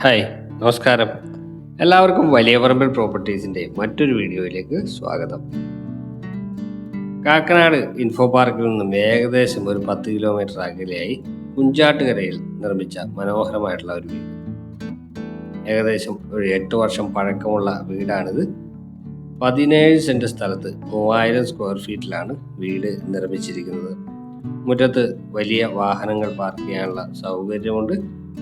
Hi, നമസ്കാരം. എല്ലാവർക്കും വലിയ പറമ്പിൽ പ്രോപ്പർട്ടീസിൻ്റെ മറ്റൊരു വീഡിയോയിലേക്ക് സ്വാഗതം. കാക്കനാട് ഇൻഫോ പാർക്കിൽ നിന്നും ഏകദേശം ഒരു 10 കിലോമീറ്റർ അകലെയായി കുഞ്ചാട്ടുകരയിൽ നിർമ്മിച്ച മനോഹരമായിട്ടുള്ള ഒരു വീട്. ഏകദേശം ഒരു 8 വർഷം പഴക്കമുള്ള വീടാണിത്. 17 സെൻറ് സ്ഥലത്ത് 3000 സ്ക്വയർ ഫീറ്റിലാണ് വീട് നിർമ്മിച്ചിരിക്കുന്നത്. മുറ്റത്ത് വലിയ വാഹനങ്ങൾ പാർക്ക് ചെയ്യാനുള്ള സൗകര്യമുണ്ട്.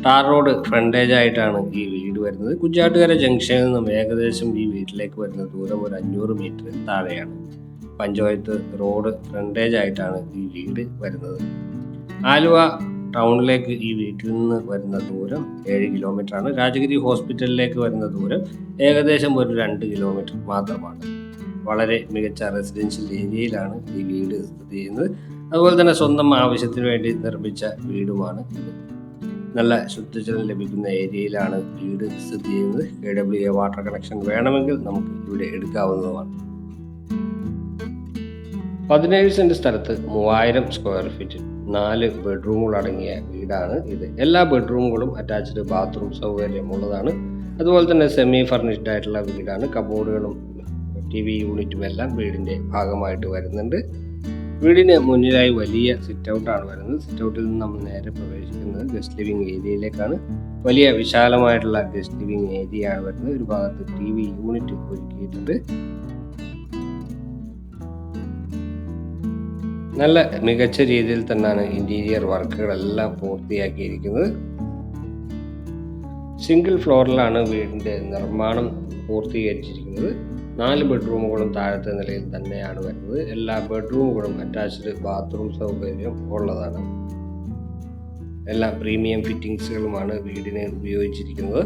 ടാർ റോഡ് ഫ്രണ്ടേജ് ആയിട്ടാണ് ഈ വീട് വരുന്നത്. കുഞ്ചാട്ടുകര ജംഗ്ഷനിൽ നിന്നും ഏകദേശം ഈ വീട്ടിലേക്ക് വരുന്ന ദൂരം ഒരു 500 മീറ്റർ താഴെയാണ്. പഞ്ചായത്ത് റോഡ് ഫ്രണ്ടേജ് ആയിട്ടാണ് ഈ വീട് വരുന്നത്. ആലുവ ടൗണിലേക്ക് ഈ വീട്ടിൽ നിന്ന് വരുന്ന ദൂരം 7 കിലോമീറ്റർ ആണ്. രാജഗിരി ഹോസ്പിറ്റലിലേക്ക് വരുന്ന ദൂരം ഏകദേശം ഒരു 2 കിലോമീറ്റർ മാത്രമാണ്. വളരെ മികച്ച റെസിഡൻഷ്യൽ ഏരിയയിലാണ് ഈ വീട് സ്ഥിതി ചെയ്യുന്നത്. അതുപോലെ തന്നെ സ്വന്തം ആവശ്യത്തിന് വേണ്ടി നിർമ്മിച്ച വീടുമാണ് ഇത്. നല്ല ശുദ്ധജലം ലഭിക്കുന്ന ഏരിയയിലാണ് വീട് സ്ഥിതി ചെയ്യുന്നത്. KWA വാട്ടർ കണക്ഷൻ വേണമെങ്കിൽ നമുക്ക് ഇവിടെ എടുക്കാവുന്നതുമാണ്. 17 സെൻറ് സ്ഥലത്ത് 3000 സ്ക്വയർ ഫീറ്റ് 4 ബെഡ്റൂമുകൾ അടങ്ങിയ വീടാണ് ഇത്. എല്ലാ ബെഡ്റൂമുകളും അറ്റാച്ച്ഡ് ബാത്റൂം സൗകര്യമുള്ളതാണ്. അതുപോലെ തന്നെ സെമി ഫർണിഷ്ഡ് ആയിട്ടുള്ള വീടാണ്. കബോർഡുകളും TV യൂണിറ്റും എല്ലാം വീടിൻ്റെ ഭാഗമായിട്ട് വരുന്നുണ്ട്. വീടിന് മുന്നിലായി വലിയ സിറ്റ് ഔട്ടാണ് വരുന്നത്. സിറ്റ് ഔട്ടിൽ നിന്ന് നമ്മൾ നേരെ പ്രവേശിക്കുന്നത് ഗസ്റ്റ് ലിവിംഗ് ഏരിയയിലേക്കാണ്. വലിയ വിശാലമായിട്ടുള്ള ഗസ്റ്റ് ലിവിംഗ് ഏരിയ ആണ് വരുന്നത്. ഒരു ഭാഗത്ത് TV യൂണിറ്റ് ഒരുക്കിയിട്ടുണ്ട്. നല്ല മികച്ച രീതിയിൽ തന്നെയാണ് ഇന്റീരിയർ വർക്കുകളെല്ലാം പൂർത്തിയാക്കിയിരിക്കുന്നത്. സിംഗിൾ ഫ്ലോറിലാണ് വീടിൻ്റെ നിർമ്മാണം പൂർത്തീകരിച്ചിരിക്കുന്നത്. 4 ബെഡ്റൂമുകളും താഴത്തെ നിലയിൽ തന്നെയാണ് വരുന്നത്. എല്ലാ ബെഡ്റൂമുകളും അറ്റാച്ച്ഡ് ബാത്റൂം സൗകര്യം ഉള്ളതാണ്. എല്ലാ പ്രീമിയം ഫിറ്റിംഗ്സുകളുമാണ് വീടിന് ഉപയോഗിച്ചിരിക്കുന്നത്.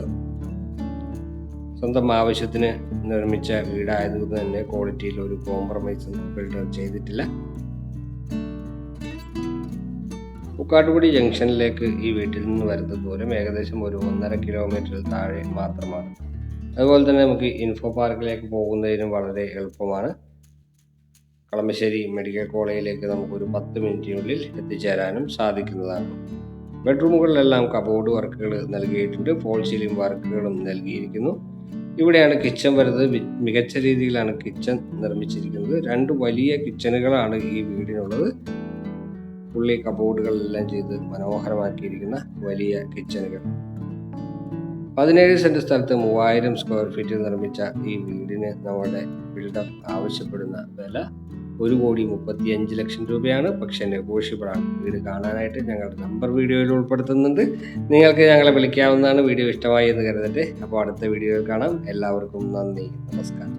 സ്വന്തം ആവശ്യത്തിന് നിർമ്മിച്ച വീടായതുകൊണ്ട് തന്നെ ക്വാളിറ്റിയിൽ ഒരു കോംപ്രമൈസും ബിൽഡർ ചെയ്തിട്ടില്ല. പൂക്കാട്ടുപടി ജംഗ്ഷനിലേക്ക് ഈ വീട്ടിൽ നിന്ന് വരുന്ന ദൂരം ഏകദേശം ഒരു 1.5 കിലോമീറ്ററിൽ താഴെ മാത്രമാണ്. അതുപോലെ തന്നെ നമുക്ക് ഇൻഫോ പാർക്കിലേക്ക് പോകുന്നതിനും വളരെ എളുപ്പമാണ്. കളമശ്ശേരി മെഡിക്കൽ കോളേജിലേക്ക് നമുക്കൊരു 10 മിനിറ്റിനുള്ളിൽ എത്തിച്ചേരാനും സാധിക്കുന്നതാണ്. ബെഡ്റൂമുകളിലെല്ലാം കബോർഡ് വർക്കുകൾ നൽകിയിട്ടുണ്ട്. ഫോൾ സീലിംഗ് വർക്കുകളും നൽകിയിരിക്കുന്നു. ഇവിടെയാണ് കിച്ചൺ വരുന്നത്. മികച്ച രീതിയിലാണ് കിച്ചൺ നിർമ്മിച്ചിരിക്കുന്നത്. 2 വലിയ കിച്ചണുകളാണ് ഈ വീടിനുള്ളത്. പുള്ളി കബോർഡുകളെല്ലാം ചെയ്ത് മനോഹരമാക്കിയിരിക്കുന്ന വലിയ കിച്ചണുകൾ. 17 സെൻറ് സ്ഥലത്ത് 3000 സ്ക്വയർ ഫീറ്റ് നിർമ്മിച്ച ഈ വീടിന് നമ്മുടെ ബിൽഡർ ആവശ്യപ്പെടുന്ന വില 1,35,00,000 രൂപയാണ്. പക്ഷേ നെഗോഷ്യബിൾ ആണ്. വീട് കാണാനായിട്ട് ഞങ്ങളുടെ നമ്പർ വീഡിയോയിൽ ഉൾപ്പെടുത്തുന്നുണ്ട്. നിങ്ങൾക്ക് ഞങ്ങളെ വിളിക്കാവുന്നതാണ്. വീഡിയോ ഇഷ്ടമായി എന്ന് കരുതട്ടെ. അപ്പോൾ അടുത്ത വീഡിയോയിൽ കാണാം. എല്ലാവർക്കും നന്ദി, നമസ്കാരം.